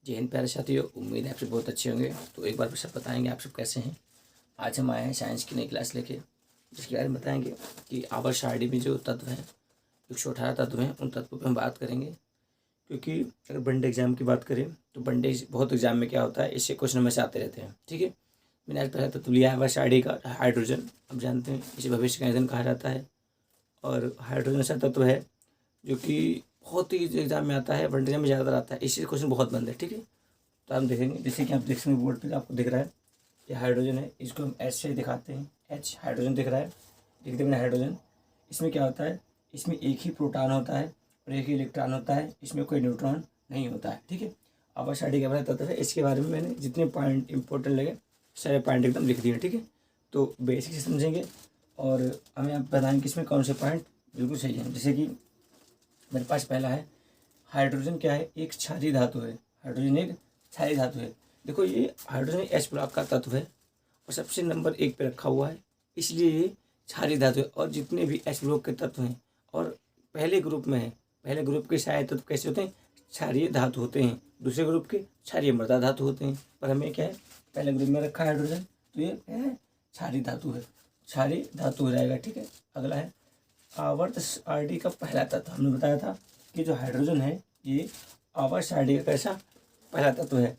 जय हिंद प्यारे साथियों, उम्मीद है आप सब बहुत अच्छे होंगे। तो एक बार फिर सब बताएंगे आप सब कैसे हैं। आज हम आए हैं साइंस की नई क्लास लेके, जिसके बारे में बताएंगे कि आवर्त सारणी में जो तत्व हैं, 118 तत्व हैं, उन तत्वों पर हम बात करेंगे। क्योंकि अगर वनडे एग्जाम की बात करें तो वनडे बहुत एग्जाम में क्या होता है, इससे क्वेश्चन हमेशा आते रहते हैं। ठीक है, मैंने आज पहला तत्व लिया है आवर्त सारणी का हाइड्रोजन। अब जानते हैं इसे भविष्य का ईंधन कहा जाता है। और हाइड्रोजन ऐसा तत्व है जो कि बहुत ही एग्जाम में आता है, वनडे एग्जाम में ज़्यादातर आता है, इससे क्वेश्चन बहुत बनते हैं। ठीक है, तो हम देखेंगे, जैसे कि आप देख सकते हैं बोर्ड पे आपको दिख रहा है, ये हाइड्रोजन है, इसको हम एच से दिखाते हैं। एच हाइड्रोजन दिख रहा है, लिख देंगे हाइड्रोजन। इसमें क्या होता है, इसमें एक ही प्रोटॉन होता है और एक ही इलेक्ट्रॉन होता है, इसमें कोई न्यूट्रॉन नहीं होता है। ठीक है, आवर्त सारणी के बारे में तत्व है, इसके बारे में मैंने जितने पॉइंट इंपॉर्टेंट लगे सारे पॉइंट एकदम लिख दिए। ठीक है, तो बेसिक से समझेंगे और हमें आप बताएंगे कि इसमें कौन से पॉइंट बिल्कुल सही है। जैसे कि मेरे पास पहला है, हाइड्रोजन क्या है, एक क्षारीय धातु है। हाइड्रोजन एक क्षारीय धातु है। देखो ये हाइड्रोजन एच ब्लॉक का तत्व है और सबसे नंबर 1 पे रखा हुआ है, इसलिए ये क्षारीय धातु है। और जितने भी एच ब्लॉक के तत्व हैं और पहले ग्रुप में है, पहले ग्रुप के क्षारीय तत्व कैसे होते हैं, क्षारीय धातु होते हैं। दूसरे ग्रुप के क्षारीय मृदा धातु होते हैं। पर हमें क्या है, पहले ग्रुप में रखा है हाइड्रोजन, तो ये क्या है, क्षारीय धातु है, क्षारीय धातु हो जाएगा। ठीक है, अगला है आवर्त सारणी का पहला तत्व। हमने बताया था कि जो हाइड्रोजन है ये आवर्त सारणी का कैसा पहला तत्व है।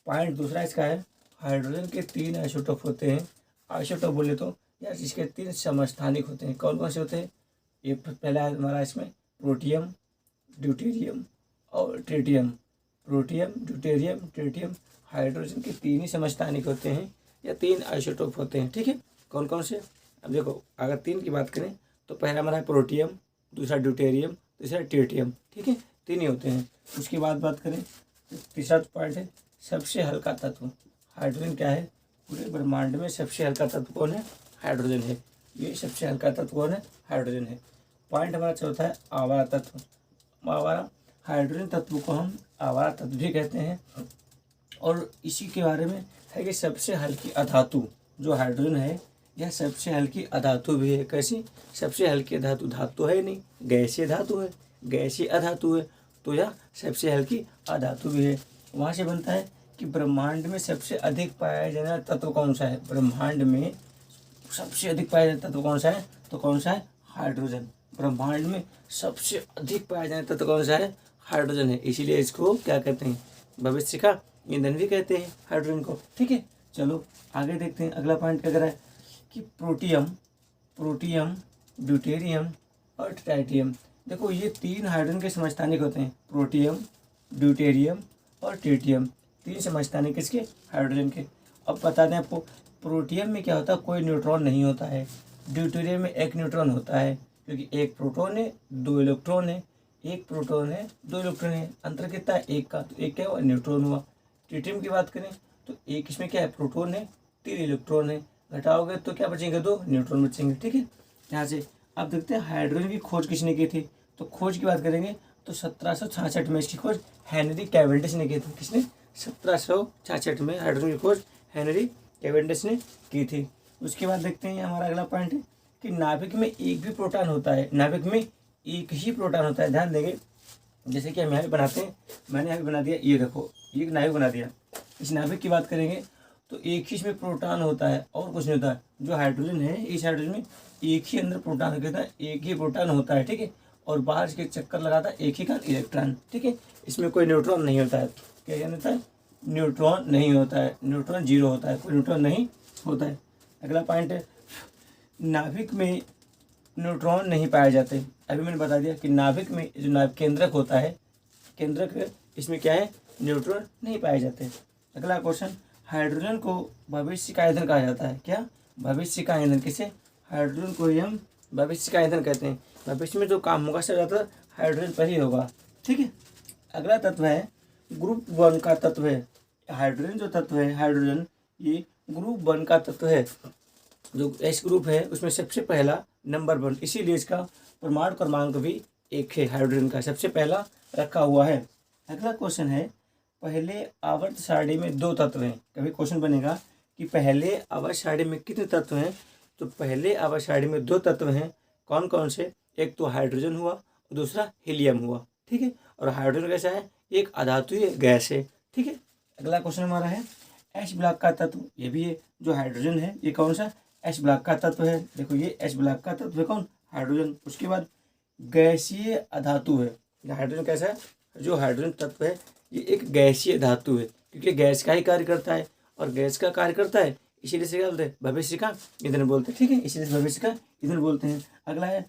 पॉइंट दूसरा इसका है, हाइड्रोजन के 3 आइसोटोप होते हैं। आइसोटोप बोले तो यार इसके 3 समस्थानिक होते हैं। कौन कौन से होते हैं, ये पहला है हमारा इसमें प्रोटियम, ड्यूटेरियम और tritium. Protium, deuterium, tritium, hydrogen के 3 ही समस्थानिक होते हैं या 3 आइसोटोप होते हैं। ठीक है, कौन कौन से, अब देखो अगर 3 की बात करें तो पहला हमारा है प्रोटियम, दूसरा ड्यूटेरियम, तीसरा ट्रिटियम। ठीक है, 3 ही होते हैं। उसकी बात करें तो तीसरा पॉइंट है सबसे हल्का तत्व। हाइड्रोजन क्या है, पूरे ब्रह्मांड में सबसे हल्का तत्व कौन है, हाइड्रोजन है। ये सबसे हल्का तत्व कौन है, हाइड्रोजन है। पॉइंट हमारा चौथा है आवारा तत्व। आवारा, हाइड्रोजन तत्व को हम आवारा तत्व भी कहते हैं। और इसी के बारे में है कि सबसे हल्की अधातु जो हाइड्रोजन है, यह सबसे हल्की अधातु भी है। कैसी, सबसे हल्की धातु, धातु है नहीं, गैसीय धातु है, गैसीय अधातु है, तो यह सबसे हल्की अधातु भी है। वहाँ से बनता है कि ब्रह्मांड में सबसे अधिक पाया जाने वाला तत्व कौन सा है, ब्रह्मांड में सबसे अधिक पाया जाने तत्व कौन सा है, तो कौन सा है, हाइड्रोजन। ब्रह्मांड में सबसे अधिक पाया जाने तत्व कौन सा है, हाइड्रोजन है। इसीलिए इसको क्या कहते हैं, भविष्य का ईंधन भी कहते हैं हाइड्रोजन को। ठीक है, चलो आगे देखते हैं। अगला पॉइंट क्या कह रहा है कि प्रोटियम, प्रोटियम, ड्यूटेरियम और ट्राइटियम। देखो ये 3 हाइड्रोजन के समस्थानिक होते हैं, प्रोटियम, ड्यूटेरियम और ट्रिटियम। 3 समस्थानिक किसके, हाइड्रोजन के। अब बता दें आपको, प्रोटियम में क्या होता है, कोई न्यूट्रॉन नहीं होता है। ड्यूटेरियम में एक न्यूट्रॉन होता है, क्योंकि एक प्रोटॉन है 2 इलेक्ट्रॉन है, एक प्रोटॉन है 2 इलेक्ट्रॉन है, अंतर कितना है, एक का, तो एक क्या हुआ, न्यूट्रॉन हुआ। ट्रिटियम की बात करें तो एक इसमें क्या है, प्रोटॉन है 3 इलेक्ट्रॉन है, घटाओगे तो क्या बचेंगे, 2 न्यूट्रॉन बचेंगे। ठीक है, यहाँ से अब देखते हैं हाइड्रोजन की खोज किसने की थी। तो खोज की बात करेंगे तो 1766 में इसकी खोज हेनरी कैवेंडिश ने की थी। किसने, 1766 में हाइड्रोजन की खोज हेनरी कैवेंडिश ने की थी। उसके बाद देखते हैं हमारा अगला पॉइंट है कि नाभिक में एक भी प्रोटॉन होता है, नाभिक में एक ही प्रोटॉन होता है। ध्यान देंगे, जैसे कि हम यहाँ बनाते हैं, मैंने यहाँ बना दिया, ये देखो ये एक नाभिक बना दिया। इस नाभिक की बात करेंगे तो एक ही इसमें प्रोटॉन होता है और कुछ नहीं होता है। जो हाइड्रोजन है, इस हाइड्रोजन में एक ही अंदर प्रोटॉन होता है, एक ही प्रोटॉन होता है। ठीक है, और बाहर इसके चक्कर लगाता है एक ही का इलेक्ट्रॉन। ठीक है, इसमें कोई न्यूट्रॉन नहीं होता है। क्या होता है, न्यूट्रॉन नहीं होता है, न्यूट्रॉन 0 होता है, कोई न्यूट्रॉन नहीं होता है। अगला पॉइंट है, नाभिक में न्यूट्रॉन नहीं पाए जाते। अभी मैंने बता दिया कि नाभिक में जो नाभिक केंद्रक होता है, केंद्रक, इसमें क्या है, न्यूट्रॉन नहीं पाए जाते। अगला क्वेश्चन, हाइड्रोजन को भविष्य का ईंधन कहा जाता है। क्या, भविष्य का ईंधन, किसे, हाइड्रोजन को ही हम भविष्य का ईंधन कहते हैं। भविष्य में जो काम होगा सब ज़्यादा हाइड्रोजन पर ही होगा। ठीक है, अगला तत्व है ग्रुप 1 का तत्व है। हाइड्रोजन जो तत्व है, हाइड्रोजन ये ग्रुप 1 का तत्व है। जो एस ग्रुप है उसमें सबसे पहला नंबर 1, इसीलिए इसका परमाणु क्रमांक भी 1 है, हाइड्रोजन का सबसे पहला रखा हुआ है। अगला क्वेश्चन है, पहले आवर्त सारणी में 2 तत्व हैं। कभी क्वेश्चन बनेगा कि पहले आवर्त सारणी में कितने तत्व हैं, तो पहले आवर्त सारणी में 2 तत्व हैं। कौन कौन से, एक तो हाइड्रोजन हुआ और दूसरा हीलियम हुआ। ठीक है, और हाइड्रोजन कैसा है, एक अधातु है, गैस है। ठीक है। अगला क्वेश्चन हमारा है H ब्लॉक का तत्व, ये भी है जो हाइड्रोजन है, ये कौन सा H ब्लॉक का तत्व है। देखो ये H ब्लॉक का तत्व है कौन, हाइड्रोजन। उसके बाद गैसीय अधातु है, हाइड्रोजन कैसा है, जो हाइड्रोजन तत्व है ये एक गैसीय धातु है, क्योंकि गैस का ही कार्य करता है, और गैस का कार्य करता है इसीलिए से क्या बोलते हैं, भविष्य का ईंधन बोलते हैं। ठीक है, इसीलिए भविष्य का ईंधन बोलते हैं। अगला है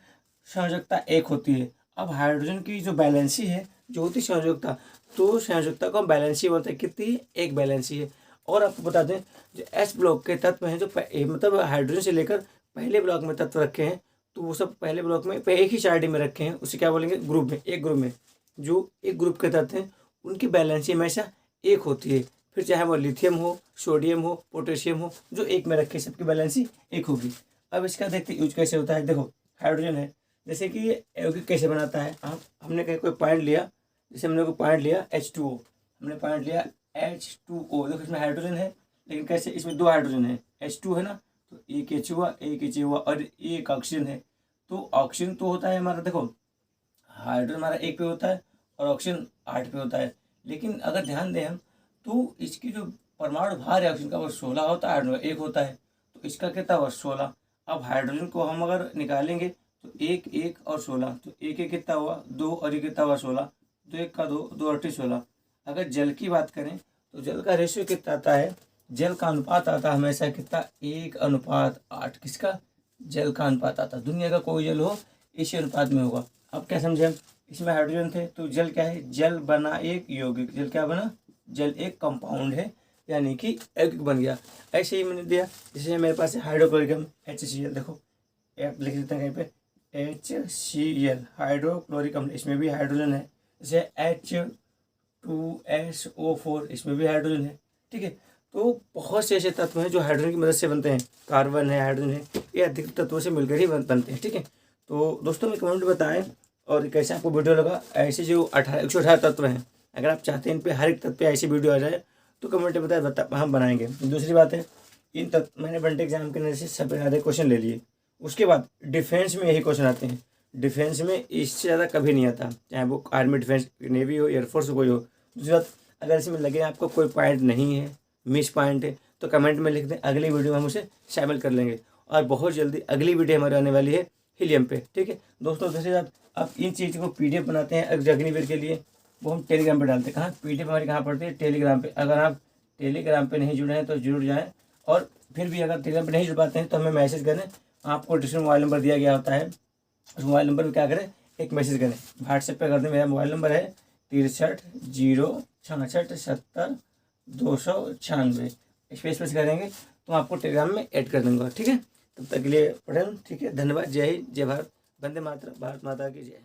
संयोजकता एक होती है। अब हाइड्रोजन की जो बैलेंसी है, जो होती है संयोजकता, तो संयोजकता को हम बैलेंसी बोलते हैं। कितनी, एक बैलेंसी है। और आपको बता दें जो एच ब्लॉक के तत्व हैं, जो मतलब हाइड्रोजन से लेकर पहले ब्लॉक में तत्व रखे हैं, तो वो सब पहले ब्लॉक में एक ही साइड में रखे हैं, उसे क्या बोलेंगे, ग्रुप में। एक ग्रुप में जो एक ग्रुप के तत्व हैं उनकी बैलेंसी हमेशा एक होती है। फिर चाहे वो लिथियम हो, सोडियम हो, पोटेशियम हो, जो एक में रखे सबकी बैलेंसी एक होगी। अब इसका देखते यूज कैसे होता है। देखो हाइड्रोजन है, जैसे कि ये यौगिक कैसे बनाता है, हमने कहीं कोई पॉइंट लिया, जैसे हमने कोई पॉइंट लिया H2O, हमने पॉइंट लिया H2O। देखो इसमें हाइड्रोजन है, लेकिन कैसे, इसमें दो हाइड्रोजन है, H2 है ना, तो एक H हुआ, एक H हुआ, और एक ऑक्सीजन है। तो ऑक्सीजन तो होता है हमारा, देखो हाइड्रोजन हमारा एक पे होता है और ऑक्सीजन 8 पे होता है। लेकिन अगर ध्यान दें हम, तो इसकी जो परमाणु भार है ऑक्सीजन का वो 16 होता है, हाइड्रोजन एक होता है, तो इसका कितना हुआ 16। अब हाइड्रोजन को हम अगर निकालेंगे तो एक एक और 16, तो एक एक कितना हुआ 2, और ये कितना हुआ 16, 2 एक का 2, 2 8 16। अगर जल की बात करें तो जल का रेशियो कितना आता है, जल का अनुपात आता है हमेशा कितना, 1:8। किसका, जल का अनुपात आता है। दुनिया का कोई जल हो इसी अनुपात में होगा। अब क्या समझे हम, इसमें हाइड्रोजन थे तो जल क्या है, जल बना एक यौगिक। जल क्या बना, जल एक कंपाउंड है, यानी कि यौगिक बन गया। ऐसे ही मैंने दिया, जैसे मेरे पास है हाइड्रोक्लोरिक HCl, देखो आप लिख देते हैं कहीं पे HCl, हाइड्रोक्लोरिक अम्ल, इसमें भी हाइड्रोजन है। जैसे H2SO4, इसमें भी हाइड्रोजन है। ठीक है, तो बहुत से ऐसे तत्व हैं जो हाइड्रोजन की मदद से बनते हैं। कार्बन है, हाइड्रोजन है, ये अधिक तत्वों से मिलकर ही बनते हैं। ठीक है, तो दोस्तों में कमेंट बताएं और कैसे आपको वीडियो लगा। ऐसे जो 118 तत्व हैं, अगर आप चाहते हैं इन पे हर एक तत्व पे ऐसी वीडियो आ जाए तो कमेंट में बताए, हम बनाएंगे। दूसरी बात है, इन तत्व मैंने बनते एग्जाम के अंदर से सबसे ज़्यादा क्वेश्चन ले लिए। उसके बाद डिफेंस में यही क्वेश्चन आते हैं, डिफेंस में इससे ज़्यादा कभी नहीं आता, चाहे वो आर्मी डिफेंस, नेवी हो, एयरफोर्स हो, कोई हो। दूसरी बात, अगर इसमें लगे आपको कोई पॉइंट नहीं है, मिस पॉइंट है, तो कमेंट में लिख दें, अगली वीडियो में हम उसे शामिल कर लेंगे। और बहुत जल्दी अगली वीडियो हमारी आने वाली है हीलियम पे। ठीक है दोस्तों, दूसरी बात, आप इन चीज़ को PDF बनाते हैं अग्निवीर के लिए, वो हम टेलीग्राम पे डालते हैं। कहाँ PDF हमारी कहाँ पड़ती है, टेलीग्राम पे। अगर आप टेलीग्राम पे नहीं जुड़े हैं तो जरूर जाएँ, और फिर भी अगर टेलीग्राम पे नहीं जुड़ पाते हैं तो हमें मैसेज करें। आपको डिस्क्रिप्शन मोबाइल नंबर दिया गया होता है, उस मोबाइल नंबर पर क्या करें, एक मैसेज करें, व्हाट्सएप पे कर दें। मेरा मोबाइल नंबर है 63 066 70 296। स्पेस करेंगे तो आपको टेलीग्राम में ऐड कर दूँगा। ठीक है, तब तक के लिए पढ़ें। ठीक है, धन्यवाद। जय हिंद, जय भारत, वंदे मातरम, भारत माता की जय।